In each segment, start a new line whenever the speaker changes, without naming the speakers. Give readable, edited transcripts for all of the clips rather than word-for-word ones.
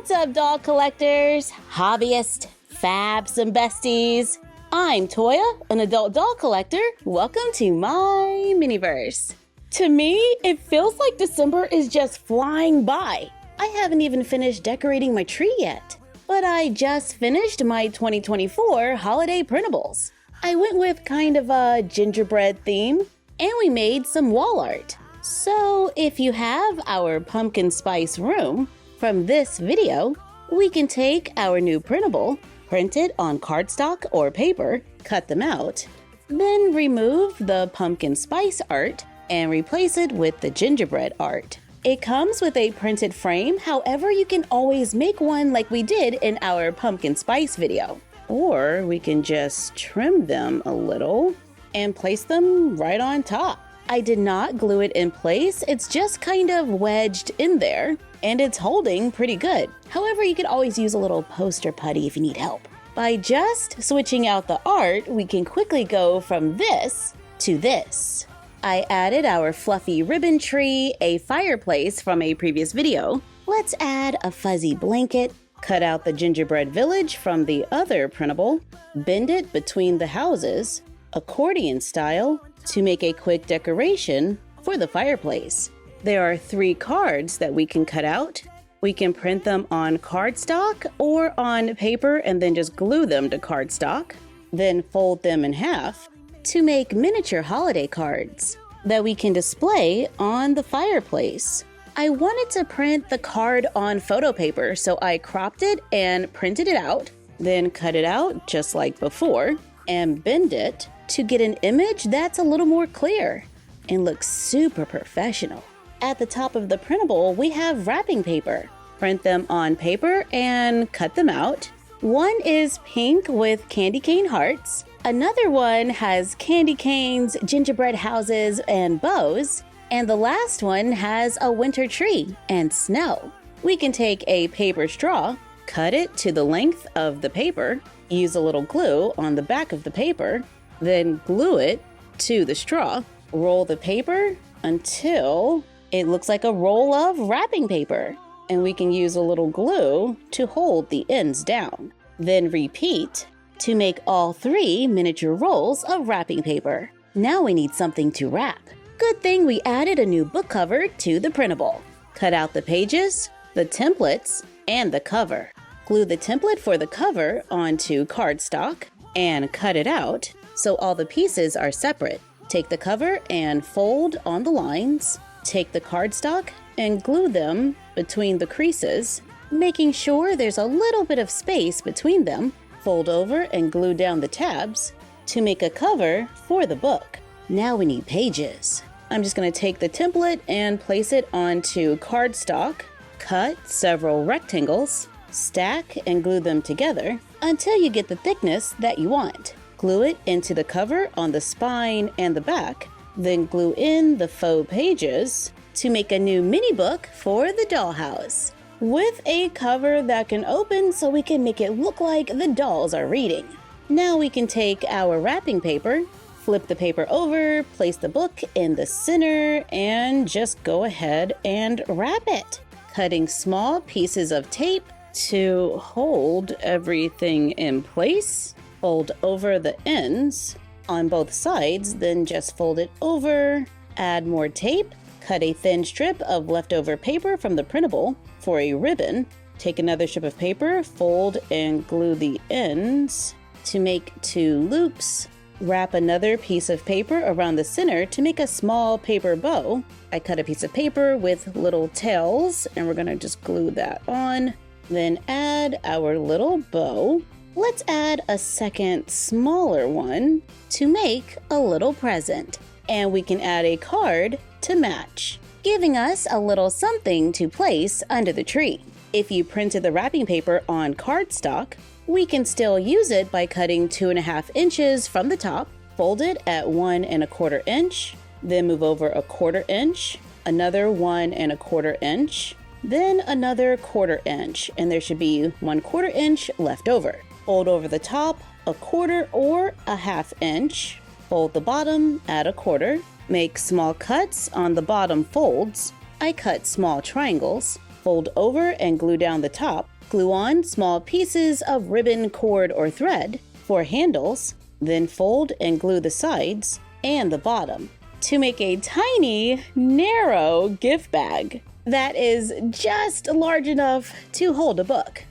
What's up, doll collectors, hobbyists, fabs, and besties? I'm Toya, an adult doll collector. Welcome to my miniverse. To me, it feels like December is just flying by. I haven't even finished decorating my tree yet, but I just finished my 2024 holiday printables. I went with kind of a gingerbread theme, and we made some wall art. So if you have our pumpkin spice room from this video, we can take our new printable, print it on cardstock or paper, cut them out, then remove the pumpkin spice art and replace it with the gingerbread art. It comes with a printed frame, however you can always make one like we did in our pumpkin spice video. Or we can just trim them a little and place them right on top. I did not glue it in place, it's just kind of wedged in there, and it's holding pretty good. However, you could always use a little poster putty if you need help. By just switching out the art, we can quickly go from this to this. I added our fluffy ribbon tree, a fireplace from a previous video. Let's add a fuzzy blanket, cut out the gingerbread village from the other printable, bend it between the houses, accordion style, to make a quick decoration for the fireplace. There are 3 cards that we can cut out. We can print them on cardstock or on paper and then just glue them to cardstock, then fold them in half to make miniature holiday cards that we can display on the fireplace. I wanted to print the card on photo paper, so I cropped it and printed it out, then cut it out just like before and bend it to get an image that's a little more clear and looks super professional. At the top of the printable, we have wrapping paper. Print them on paper and cut them out. One is pink with candy cane hearts. Another one has candy canes, gingerbread houses, and bows. And the last one has a winter tree and snow. We can take a paper straw, cut it to the length of the paper, use a little glue on the back of the paper, then glue it to the straw, roll the paper until it looks like a roll of wrapping paper. And we can use a little glue to hold the ends down. Then repeat to make all 3 miniature rolls of wrapping paper. Now we need something to wrap. Good thing we added a new book cover to the printable. Cut out the pages, the templates, and the cover. Glue the template for the cover onto cardstock and cut it out so all the pieces are separate. Take the cover and fold on the lines. Take the cardstock and glue them between the creases, making sure there's a little bit of space between them. Fold over and glue down the tabs to make a cover for the book. Now we need pages. I'm just going to take the template and place it onto cardstock, cut several rectangles, stack and glue them together until you get the thickness that you want. Glue it into the cover on the spine and the back, then glue in the faux pages to make a new mini book for the dollhouse with a cover that can open so we can make it look like the dolls are reading. Now we can take our wrapping paper, flip the paper over, place the book in the center, and just go ahead and wrap it. Cutting small pieces of tape to hold everything in place. Fold over the ends on both sides, then just fold it over, add more tape, cut a thin strip of leftover paper from the printable for a ribbon. Take another strip of paper, fold and glue the ends to make 2 loops. Wrap another piece of paper around the center to make a small paper bow. I cut a piece of paper with little tails and we're gonna just glue that on. Then add our little bow. Let's add a second smaller one to make a little present. And we can add a card to match, giving us a little something to place under the tree. If you printed the wrapping paper on cardstock, we can still use it by cutting 2.5 inches from the top, fold it at 1¼ inch, then move over 1/4 inch, another 1¼ inch, then another 1/4 inch, and there should be 1/4 inch left over. Fold over the top 1/4 or 1/2 inch, fold the bottom at 1/4, make small cuts on the bottom folds. I cut small triangles, fold over and glue down the top, glue on small pieces of ribbon, cord, or thread for handles, then fold and glue the sides and the bottom to make a tiny, narrow gift bag that is just large enough to hold a book.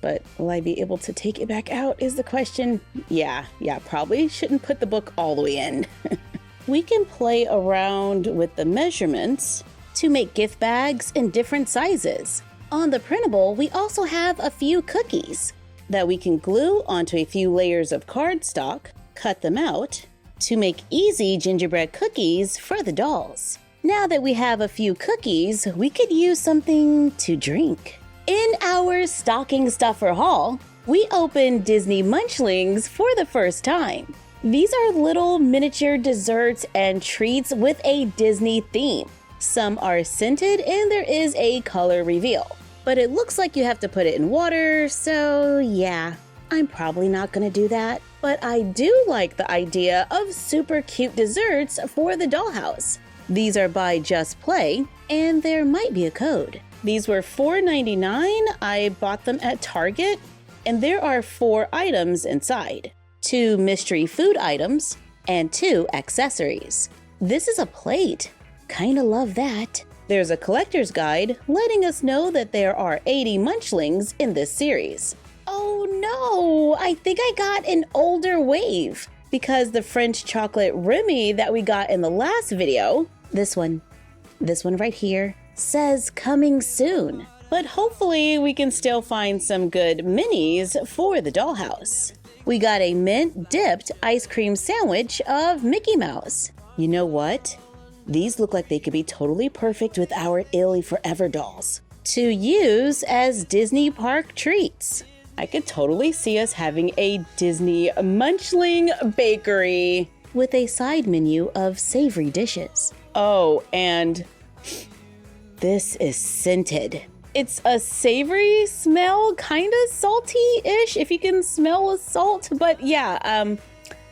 But will I be able to take it back out is the question. Yeah, probably shouldn't put the book all the way in. We can play around with the measurements to make gift bags in different sizes. On the printable, we also have a few cookies that we can glue onto a few layers of cardstock, cut them out to make easy gingerbread cookies for the dolls. Now that we have a few cookies, we could use something to drink. In our stocking stuffer haul, we opened Disney Munchlings for the first time. These are little miniature desserts and treats with a Disney theme. Some are scented and there is a color reveal, but it looks like you have to put it in water, so yeah, I'm probably not gonna do that. But I do like the idea of super cute desserts for the dollhouse. These are by Just Play, and there might be a code. These were $4.99. I bought them at Target, and there are 4 items inside. 2 mystery food items and 2 accessories. This is a plate. Kinda love that. There's a collector's guide letting us know that there are 80 Munchlings in this series. Oh no, I think I got an older wave because the French chocolate Remy that we got in the last video, this one right here, says coming soon. But hopefully we can still find some good minis for the dollhouse. We got a mint dipped ice cream sandwich of Mickey Mouse. You know what? These look like they could be totally perfect with our Illy Forever dolls to use as Disney park treats. I could totally see us having a Disney Munchling bakery with a side menu of savory dishes. Oh, and this is scented. It's a savory smell, kind of salty-ish, if you can smell the salt, but yeah,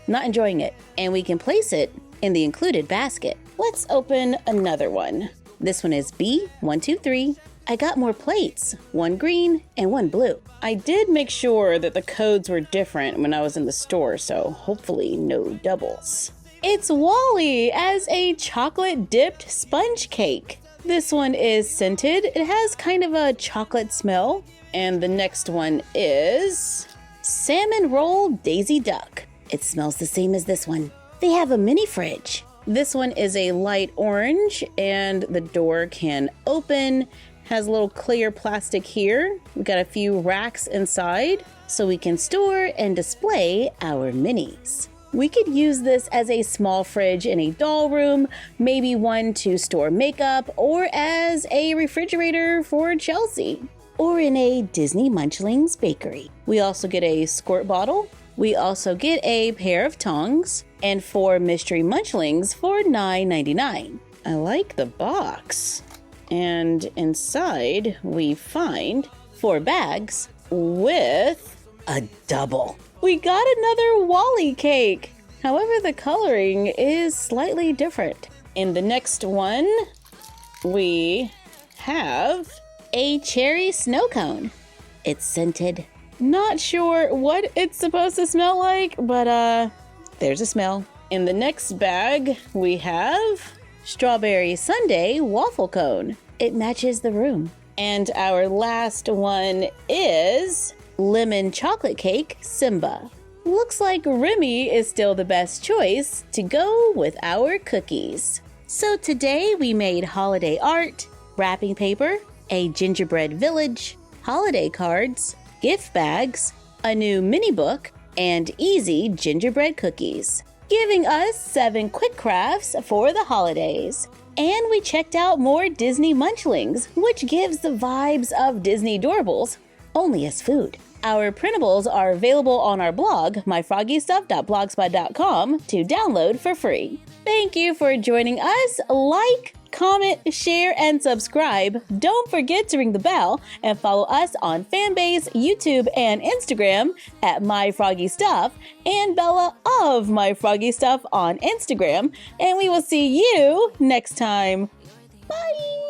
not enjoying it. And we can place it in the included basket. Let's open another one. This one is B123. I got more plates, 1 green and 1 blue. I did make sure that the codes were different when I was in the store, so hopefully no doubles. It's Wally as a chocolate dipped sponge cake. This one is scented. It has kind of a chocolate smell. And the next one is Salmon Roll Daisy Duck. It smells the same as this one. They have a mini fridge. This one is a light orange and the door can open. Has a little clear plastic here. We got a few racks inside so we can store and display our minis. We could use this as a small fridge in a doll room, maybe one to store makeup, or as a refrigerator for Chelsea, or in a Disney Munchlings bakery. We also get a squirt bottle. We also get a pair of tongs and 4 mystery Munchlings for $9.99. I like the box. And inside we find 4 bags with a double. We got another Wally cake. However, the coloring is slightly different. In the next one, we have a cherry snow cone. It's scented. Not sure what it's supposed to smell like, but there's a smell. In the next bag, we have strawberry sundae waffle cone. It matches the room. And our last one is lemon chocolate cake Simba. Looks like Remy is still the best choice to go with our cookies. So today we made holiday art, wrapping paper, a gingerbread village, holiday cards, gift bags, a new mini book, and easy gingerbread cookies, giving us 7 quick crafts for the holidays. And we checked out more Disney Munchlings, which gives the vibes of Disney Doorables, only as food. Our printables are available on our blog, MyFroggyStuff.blogspot.com, to download for free. Thank you for joining us. Like, comment, share, and subscribe. Don't forget to ring the bell and follow us on Fanbase, YouTube, and Instagram at MyFroggyStuff and Bella of MyFroggyStuff on Instagram. And we will see you next time. Bye!